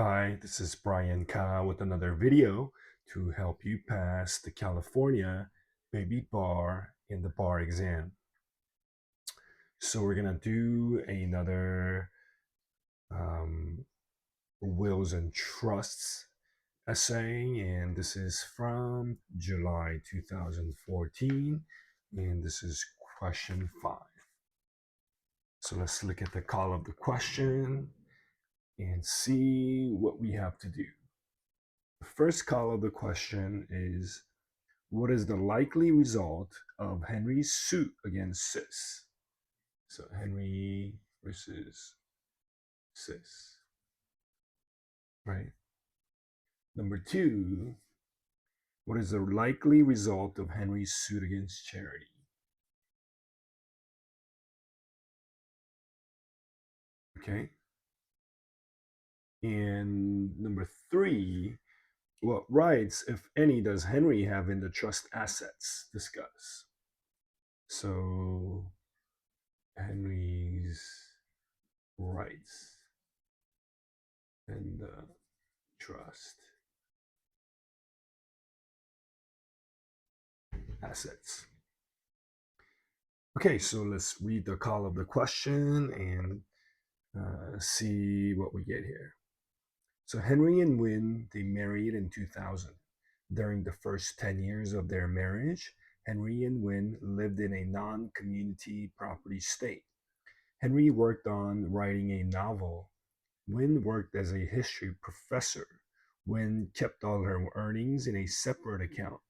Hi, this is Brian Ka with another video to help you pass the California baby bar in the bar exam. So we're gonna do another um, wills and trusts essay, and this is from July 2014, and this is question 5. So let's look at the call of the question and see what we have to do. The first call of the question is, what is the likely result of Henry's suit against Sis? So Henry versus Sis, right? Number 2, what is the likely result of Henry's suit against Charity? Okay. And number 3, what rights, if any, does Henry have in the trust assets? Discuss. So Henry's rights in the trust assets. Okay, so let's read the call of the question and see what we get here. So Henry and Wynne, they married in 2000. During the first 10 years of their marriage, Henry and Wynne lived in a non-community property state. Henry worked on writing a novel. Wynne worked as a history professor. Wynne kept all her earnings in a separate account.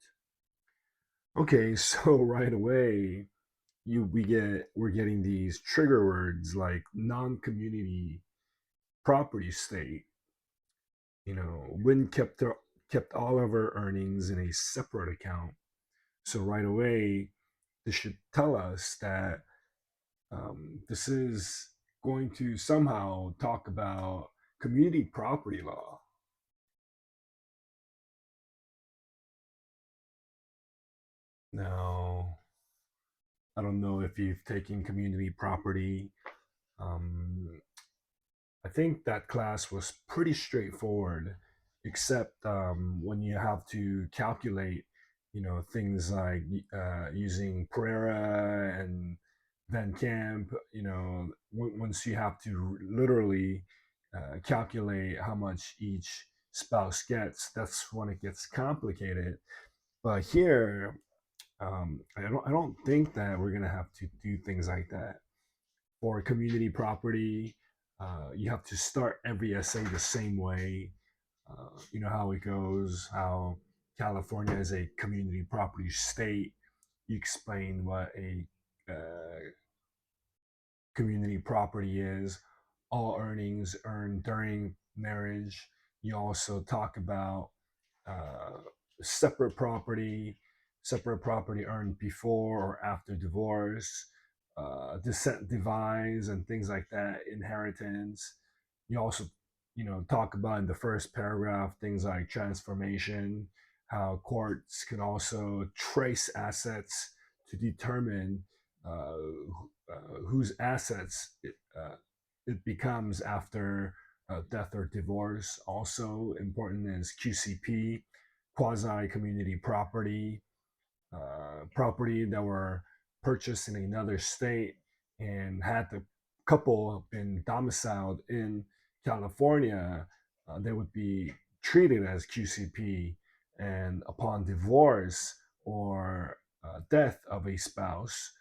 Okay, so right away, we're getting these trigger words like non-community property state. Wynn kept all of her earnings in a separate account. So right away, this should tell us that this is going to somehow talk about community property law. Now, I don't know if you've taken community property. Um, I think that class was pretty straightforward, except when you have to calculate, things like using Pereira and Van Camp. Once you have to literally calculate how much each spouse gets, that's when it gets complicated. But here, I don't think that we're gonna have to do things like that for community property. You have to start every essay the same way. You know how it goes, how California is a community property state. You explain what a community property is, all earnings earned during marriage. You also talk about uh, separate property, separate property earned before or after divorce, descent devise, and things like that, inheritance. You also, talk about in the first paragraph things like transformation, how courts can also trace assets to determine uh, whose assets it becomes after death or divorce. Also important is QCP, quasi community property, property that were purchased in another state, and had the couple been domiciled in California, they would be treated as QCP. And upon divorce or death of a spouse,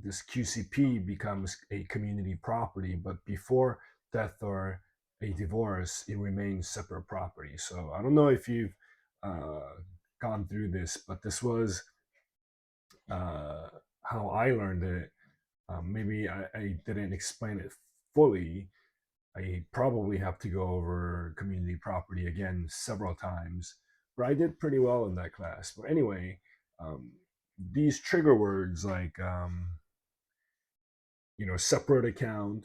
this QCP becomes a community property, but before death or a divorce, it remains separate property. So I don't know if you've uh, gone through this, but this was uh, how I learned it. Maybe I didn't explain it fully. I probably have to go over community property again several times, but I did pretty well in that class. But anyway, um, these trigger words like separate account,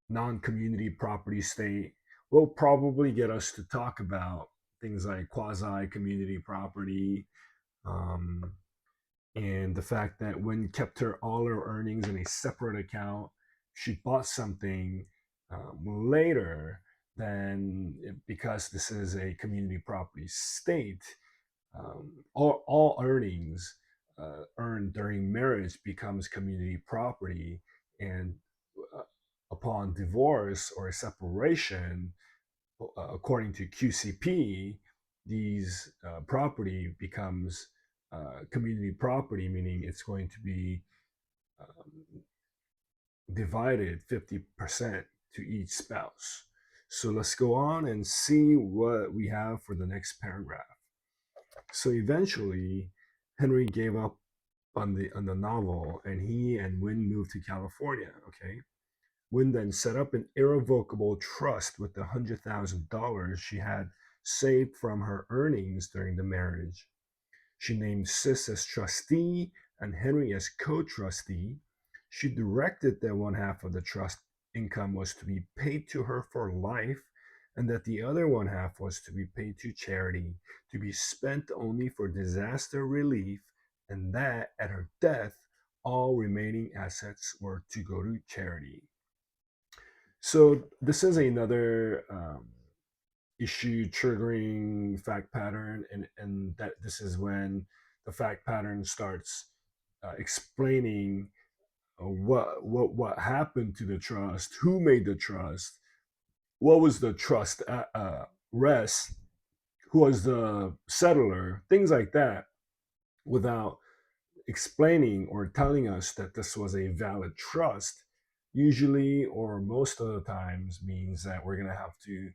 non-community property state will probably get us to talk about things like quasi-community property, um, and the fact that when kept all her earnings in a separate account, she bought something later. then because this is a community property state, all earnings earned during marriage becomes community property, and uh, upon divorce or separation, according to QCP, these property becomes community property, meaning it's going to be um, divided 50% to each spouse. So let's go on and see what we have for the next paragraph. So eventually, Henry gave up on the novel, and he and Wynne moved to California. Okay, Wynne then set up an irrevocable trust with the $100,000 she had saved from her earnings during the marriage. She named Sis as trustee and Henry as co-trustee. She directed that one half of the trust income was to be paid to her for life, and that the other one half was to be paid to charity, to be spent only for disaster relief, and that at her death, all remaining assets were to go to charity. So this is another issue triggering fact pattern, and that this is when the fact pattern starts explaining what happened to the trust, who made the trust, what was the trust rest, who was the settlor, things like that, without explaining or telling us that this was a valid trust. Usually, or most of the times, means that we're going to have to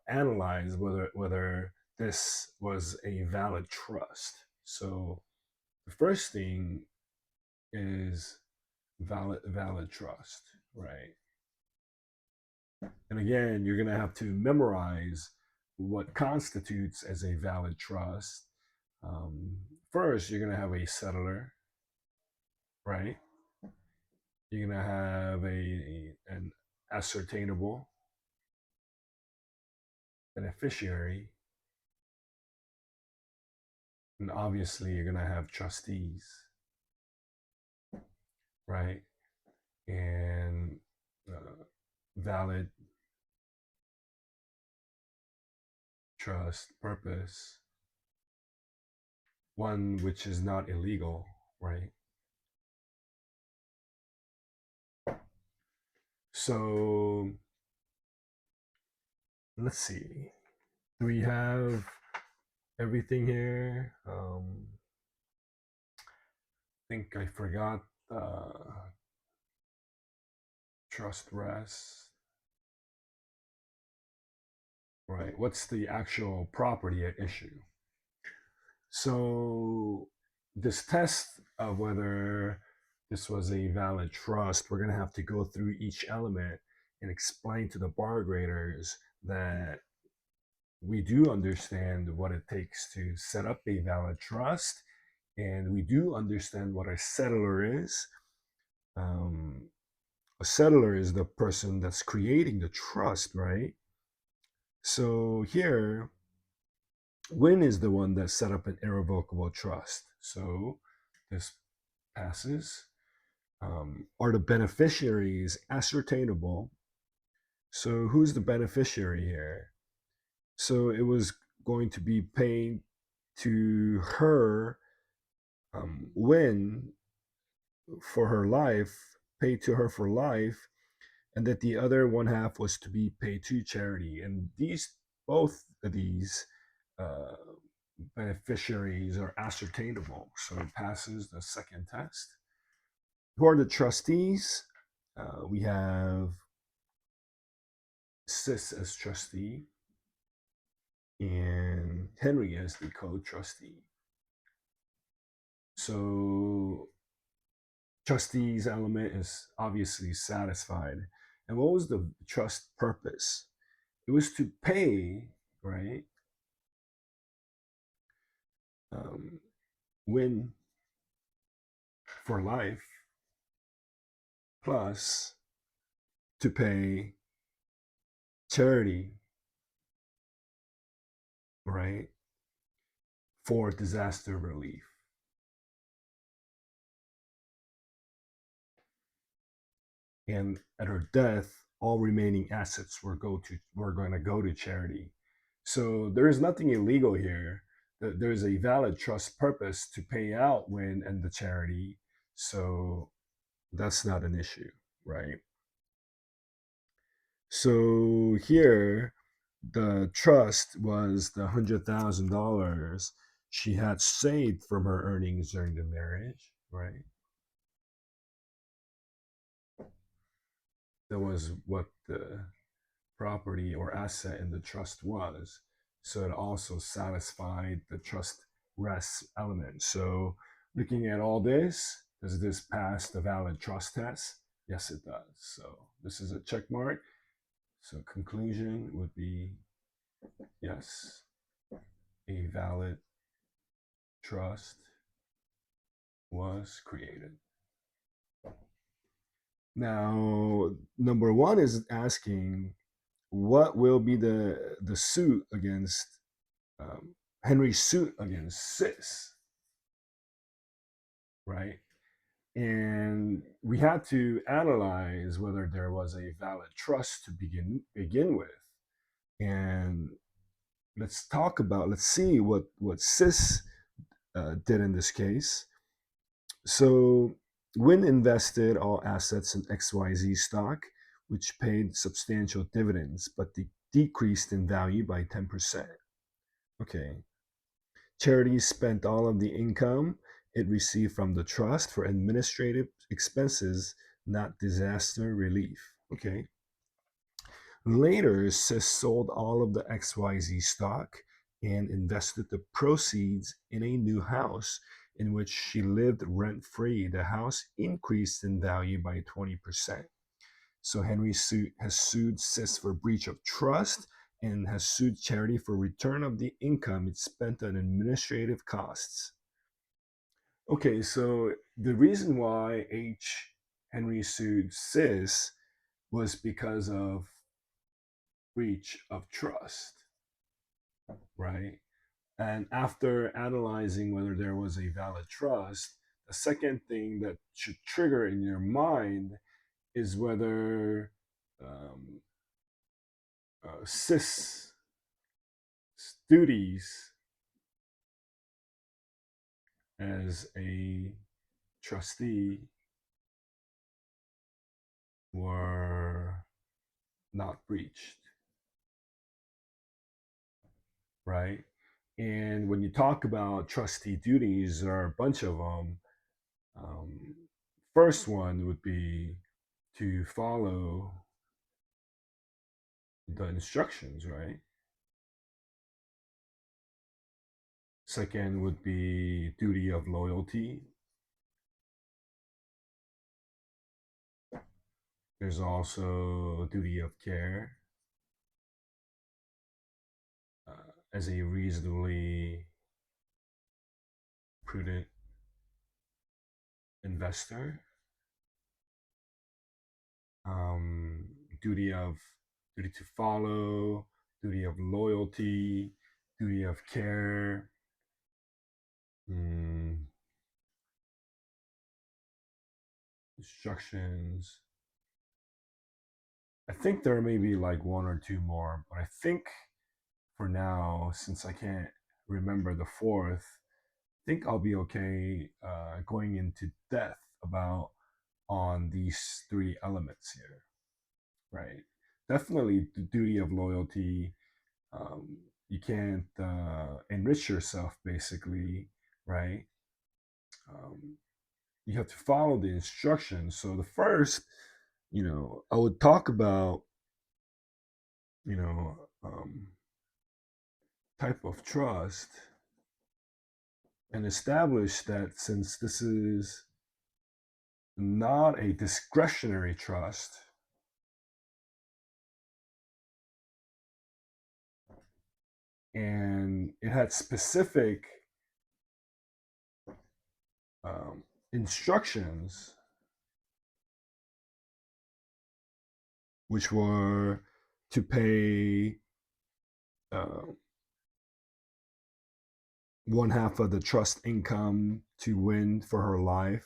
analyze whether this was a valid trust. So the first thing is valid trust, right? And again, you're going to have to memorize what constitutes as a valid trust. Um, First, you're going to have a settlor, right? You're going to have an ascertainable beneficiary, and obviously you're going to have trustees, right? And valid trust purpose, one which is not illegal, right? So let's see. Do we have everything here? I think I forgot trust rest. Right. What's the actual property at issue? So this test of whether this was a valid trust, we're going to have to go through each element and explain to the bar graders that we do understand what it takes to set up a valid trust, and we do understand what a settlor is. Um, a settlor is the person that's creating the trust, right? So here, Wynn is the one that set up an irrevocable trust. So this passes. Are the beneficiaries ascertainable? So who's the beneficiary here? So it was going to be paid to her, Wynn, for her life, paid to her for life, and that the other one half was to be paid to charity. And these, both of these uh, beneficiaries are ascertainable, so it passes the second test. Who are the trustees? We have Sis as trustee and Henry as the co-trustee. So trustees element is obviously satisfied. And what was the trust purpose? It was to pay, right? Um, Win for life, plus to pay charity, right, for disaster relief. And at her death, all remaining assets were going to go to charity. So there is nothing illegal here. There's a valid trust purpose to pay out when and the charity. So that's not an issue, right? So here, the trust was the $100,000 she had saved from her earnings during the marriage, right? That was what the property or asset in the trust was. So it also satisfied the trust rest element. So looking at all this, does this pass the valid trust test? Yes, it does. So this is a check mark. So conclusion would be yes, a valid trust was created. Now, number one is asking what will be the suit against Henry's suit against Sis, right? And we had to analyze whether there was a valid trust to begin with, and let's see what Sis did in this case. So Wynn invested all assets in XYZ stock, which paid substantial dividends, but decreased in value by 10%. Okay. Charity spent all of the income it received from the trust for administrative expenses, not disaster relief. Okay. Later, Sis sold all of the XYZ stock and invested the proceeds in a new house in which she lived rent free. The house increased in value by 20%. So Henry has sued Sis for breach of trust and has sued Charity for return of the income it spent on administrative costs. Okay, so the reason why Henry sued Sis was because of breach of trust, right? And after analyzing whether there was a valid trust, the second thing that should trigger in your mind is whether um, Sis duties as a trustee were not breached, right? And when you talk about trustee duties, there are a bunch of them. Um, First one would be to follow the instructions, right? Second would be duty of loyalty. There's also duty of care as a reasonably prudent investor. Um, duty of duty to follow, duty of loyalty, duty of care. Mm, instructions. I think there may be like one or two more, but I think for now, since I can't remember the fourth, I think I'll be okay going into depth about on these three elements here, right? Definitely the duty of loyalty. You can't enrich yourself, basically, right? Um, you have to follow the instructions. So the first, I would talk about, you know, type of trust and establish that since this is not a discretionary trust, and it had specific um, instructions, which were to pay uh, one half of the trust income to Win for her life,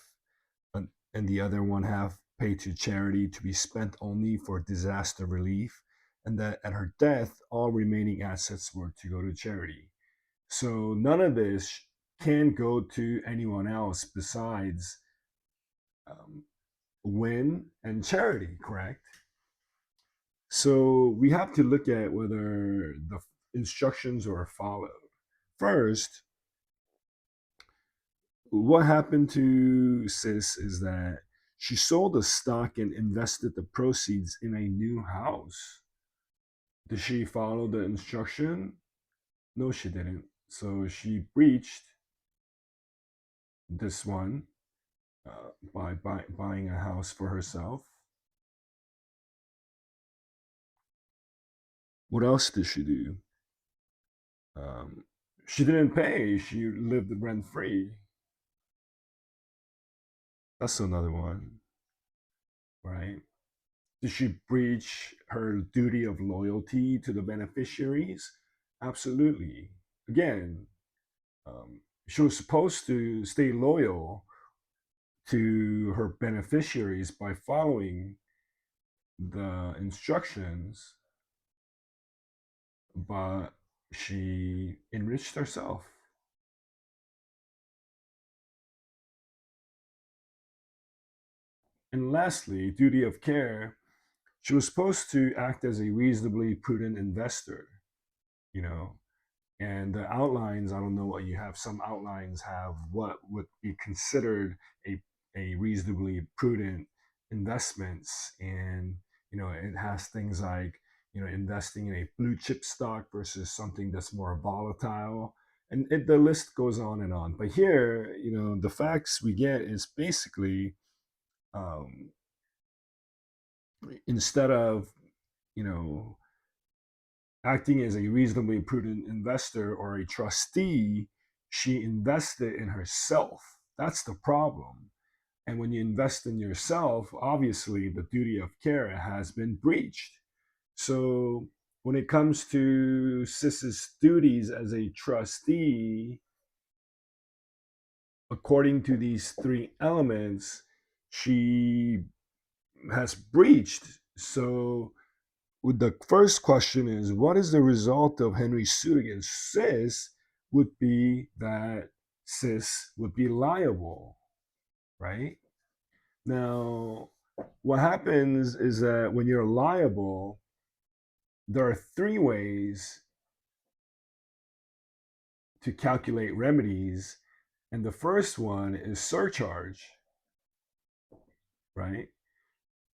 and the other one half paid to charity to be spent only for disaster relief, and that at her death, all remaining assets were to go to charity. So none of this can go to anyone else besides um, Win and charity, correct? So we have to look at whether the instructions are followed. First, what happened to Sis is that she sold the stock and invested the proceeds in a new house. Did she follow the instruction? No, she didn't. So she breached this one by buying a house for herself. What else did she do? Um, she didn't pay. She lived rent free. That's another one, right? Did she breach her duty of loyalty to the beneficiaries? Absolutely. Again, she was supposed to stay loyal to her beneficiaries by following the instructions, but she enriched herself. And lastly, duty of care. She was supposed to act as a reasonably prudent investor, you know, and the outlines, I don't know what you have, some outlines have what would be considered a, a reasonably prudent investments. And it has things like investing in a blue chip stock versus something that's more volatile, and the list goes on and on. But here, the facts we get is basically, um, instead of you know acting as a reasonably prudent investor or a trustee, she invested in herself. That's the problem. And when you invest in yourself, obviously the duty of care has been breached. So when it comes to Sis's duties as a trustee, according to these three elements, she has breached. So the first question is, what is the result of Henry's suit against Sis? Would be that Sis would be liable, right? Now, what happens is that when you're liable, there are three ways to calculate remedies. And the first one is surcharge, right?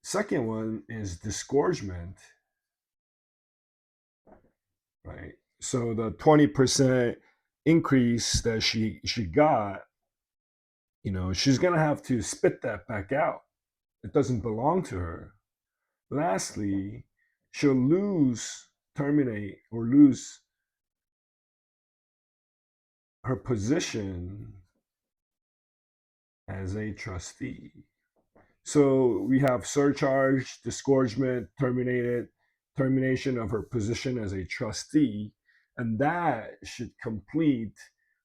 Second one is disgorgement, right? So the 20% increase that she got, she's gonna have to spit that back out. It doesn't belong to her. Lastly, she'll terminate, or lose her position as a trustee. So we have surcharge, disgorgement, termination of her position as a trustee, and that should complete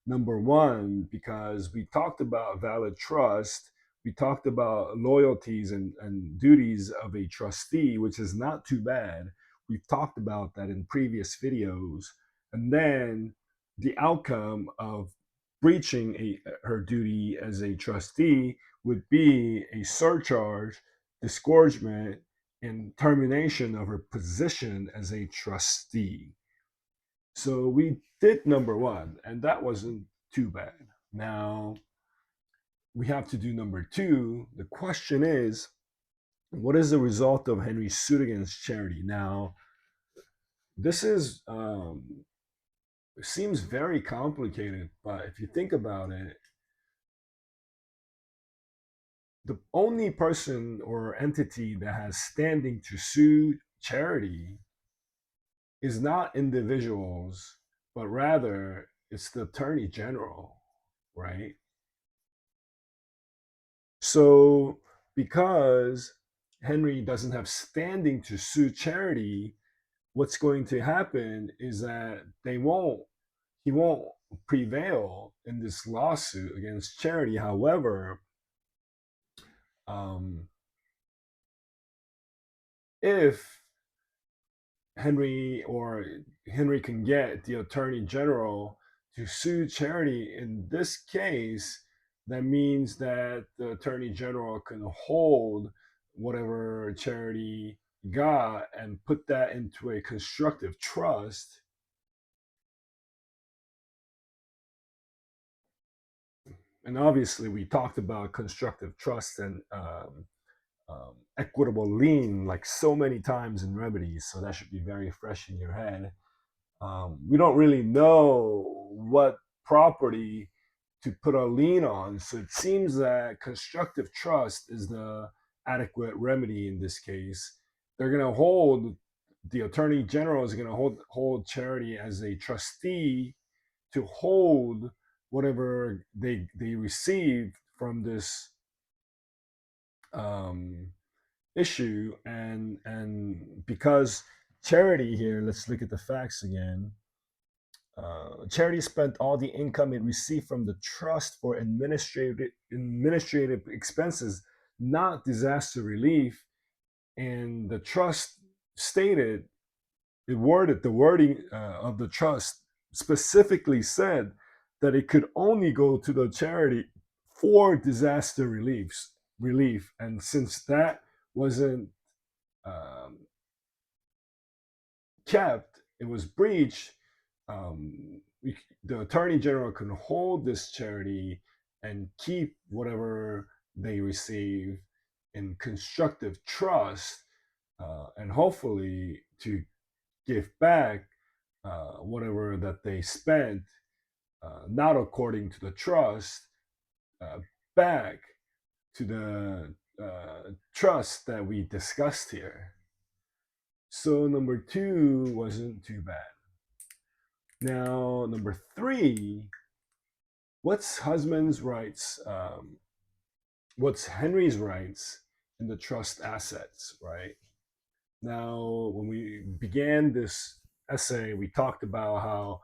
number one, because we talked about valid trust, we talked about loyalties and duties of a trustee, which is not too bad. We've talked about that in previous videos. And then the outcome of breaching her duty as a trustee would be a surcharge, disgorgement, and termination of her position as a trustee. So we did number one, and that wasn't too bad. Now we have to do number two. The question is, what is the result of Henry's suit against charity? Now, this is seems very complicated, but if you think about it, the only person or entity that has standing to sue charity is not individuals, but rather it's the attorney general, right? So, because Henry doesn't have standing to sue charity, what's going to happen is that he won't prevail in this lawsuit against charity. However, um, if Henry can get the attorney general to sue charity in this case, that means that the attorney general can hold whatever charity got and put that into a constructive trust. And obviously, we talked about constructive trust and equitable lien like so many times in remedies, so that should be very fresh in your head. We don't really know what property to put a lien on, so it seems that constructive trust is the adequate remedy in this case. They're going to hold the attorney general is going to hold charity as a trustee to hold whatever they received from this um, issue, and because charity here, let's look at the facts again. Charity spent all the income it received from the trust for administrative expenses, not disaster relief. And the trust stated, the wording of the trust specifically said that it could only go to the charity for disaster relief. And since that wasn't um, kept, it was breached. The attorney general can hold this charity and keep whatever they receive in constructive trust, and hopefully to give back whatever that they spent, not according to the trust, uh, back to the trust that we discussed here. So number two wasn't too bad. Now, number three, what's husband's rights? What's Henry's rights in the trust assets, right? Now, when we began this essay, we talked about how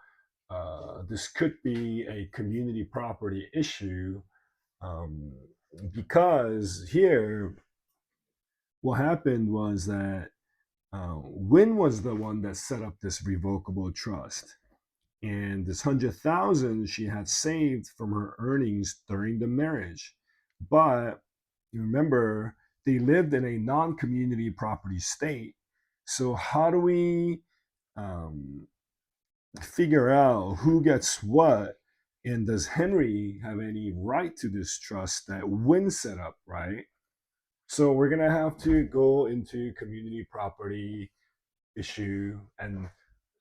this could be a community property issue, um, because here, what happened was that Wynne was the one that set up this revocable trust. And this 100,000 she had saved from her earnings during the marriage. But you remember, they lived in a non-community property state. So how do we um, figure out who gets what? And does Henry have any right to this trust that Wynne set up, right? So we're gonna have to go into community property issue and,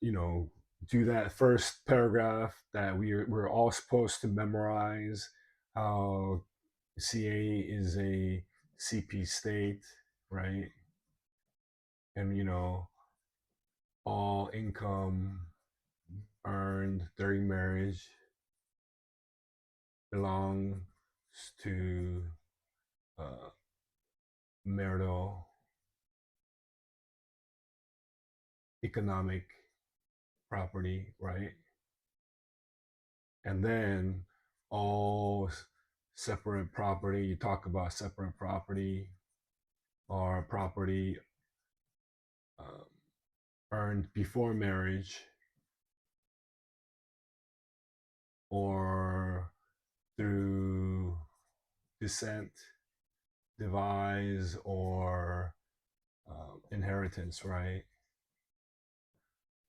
you know, do that first paragraph that we're all supposed to memorize, how CA is a CP state, right? And, you know, all income earned during marriage belongs to uh, marital economic property, right? And then all separate property, you talk about separate property or property um, earned before marriage or through descent, devise, or inheritance, right?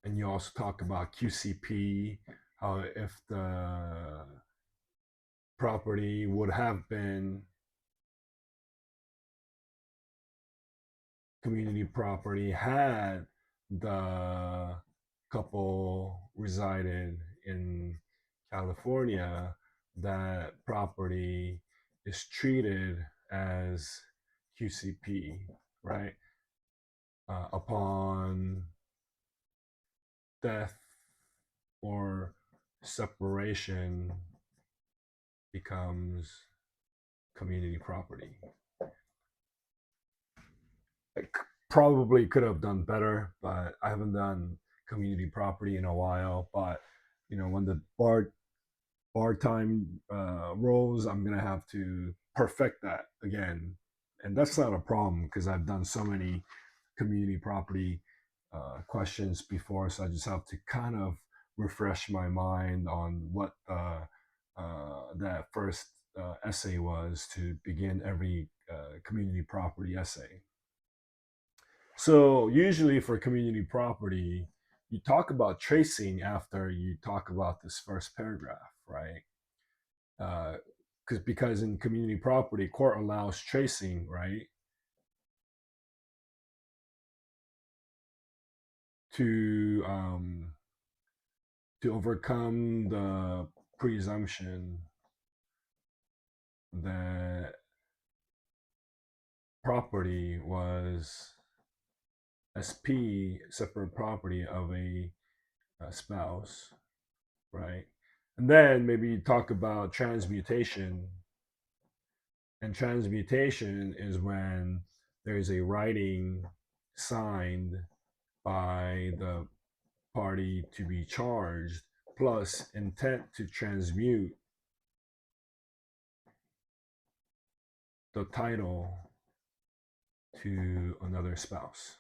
And you also talk about QCP, how if the property would have been community property had the couple resided in California, that property is treated as QCP, right? Upon death or separation, becomes community property. I probably could have done better, but I haven't done community property in a while. But you know, when the bar time rolls, I'm gonna have to perfect that again, and that's not a problem because I've done so many community property questions before, so I just have to kind of refresh my mind on what that first essay was to begin every community property essay. So usually for community property, you talk about tracing after you talk about this first paragraph, right? Because in community property, court allows tracing, right, to to overcome the presumption that property was SP, separate property of a spouse, right? And then maybe you talk about transmutation. And transmutation is when there's a writing signed by the party to be charged plus intent to transmute the title to another spouse.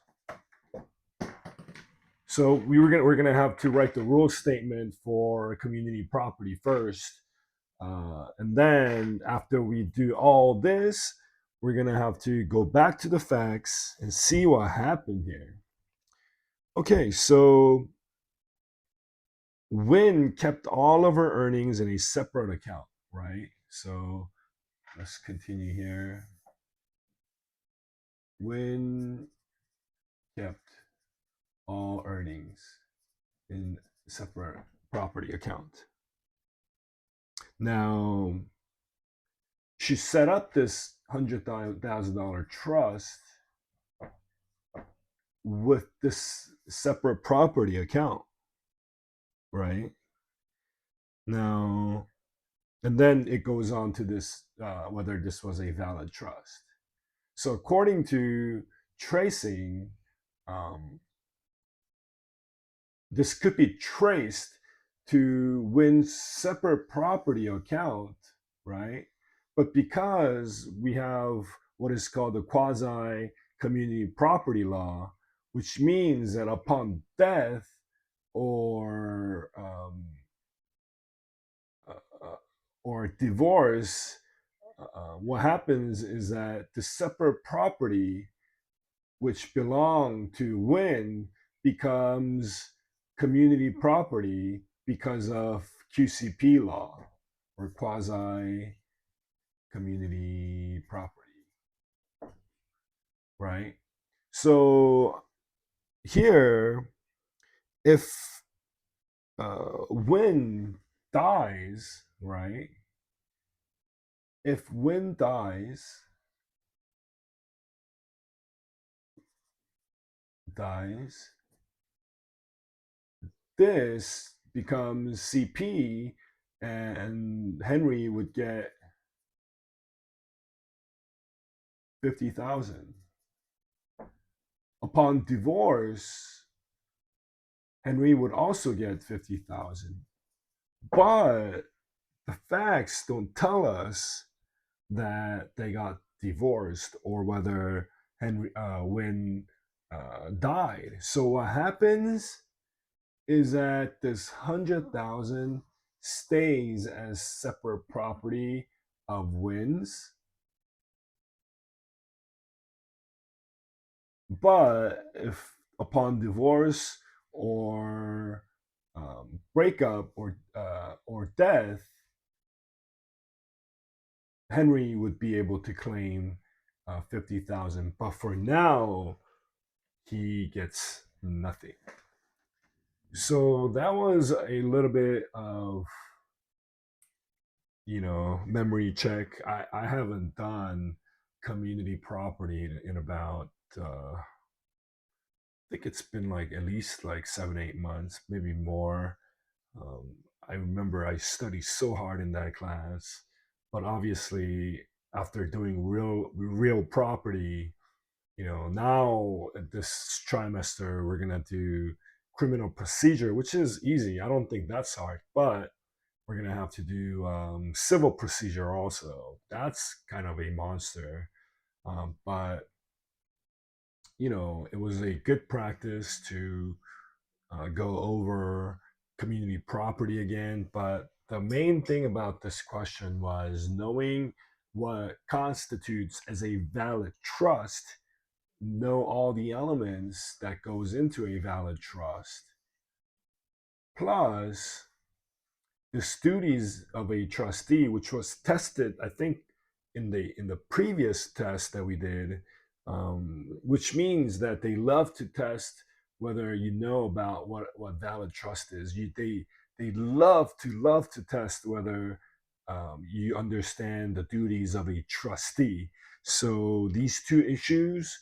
So we're gonna have to write the rule statement for community property first, and then after we do all this, we're gonna have to go back to the facts and see what happened here. Okay, so Win kept all of her earnings in a separate account, right? So let's continue here. Win kept all earnings in separate property account. Now, she set up this $100,000 trust with this separate property account, right? Now, and then it goes on to this whether this was a valid trust. So, according to tracing, um, this could be traced to Wynn's separate property account, right? But because we have what is called the quasi community property law, which means that upon death or uh, uh, or divorce, what happens is that the separate property which belong to Wynn becomes community property because of QCP law or quasi community property, right? So here, if Wynn dies, right? If Wynn dies, this becomes CP, and Henry would get 50,000. Upon divorce, Henry would also get 50,000. But the facts don't tell us that they got divorced or whether Henry Wynn died. So what happens is that this 100,000 stays as separate property of Wynn's, but if upon divorce or breakup or death, Henry would be able to claim 50,000. But for now, he gets nothing. So that was a little bit of memory check. I haven't done community property in about I think it's been like at least like 7 8 months, maybe more. um, I remember I studied so hard in that class, but obviously after doing real property, now at this trimester we're gonna do criminal procedure, which is easy. I don't think that's hard, but we're gonna have to do civil procedure also. That's kind of a monster. But it was a good practice to go over community property again. But the main thing about this question was knowing what constitutes as a valid trust, know all the elements that goes into a valid trust, plus the duties of a trustee, which was tested, I think, in the previous test that we did, which means that they love to test whether you know about what valid trust is. They love to test whether you understand the duties of a trustee. So these two issues,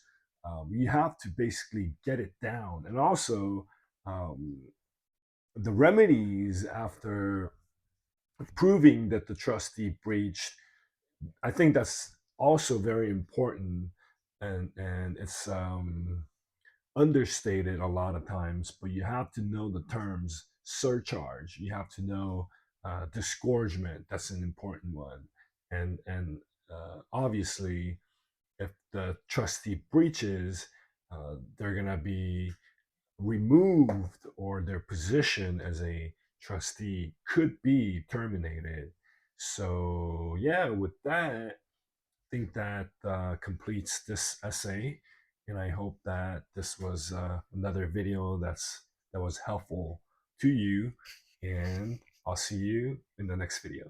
you have to basically get it down, and also um, the remedies after proving that the trustee breached. I think that's also very important, and it's understated a lot of times. But you have to know the terms surcharge. You have to know disgorgement. That's an important one, and obviously, if the trustee breaches, they're gonna be removed, or their position as a trustee could be terminated. So, yeah, with that, I think that completes this essay. And I hope that this was another video that was helpful to you. And I'll see you in the next video.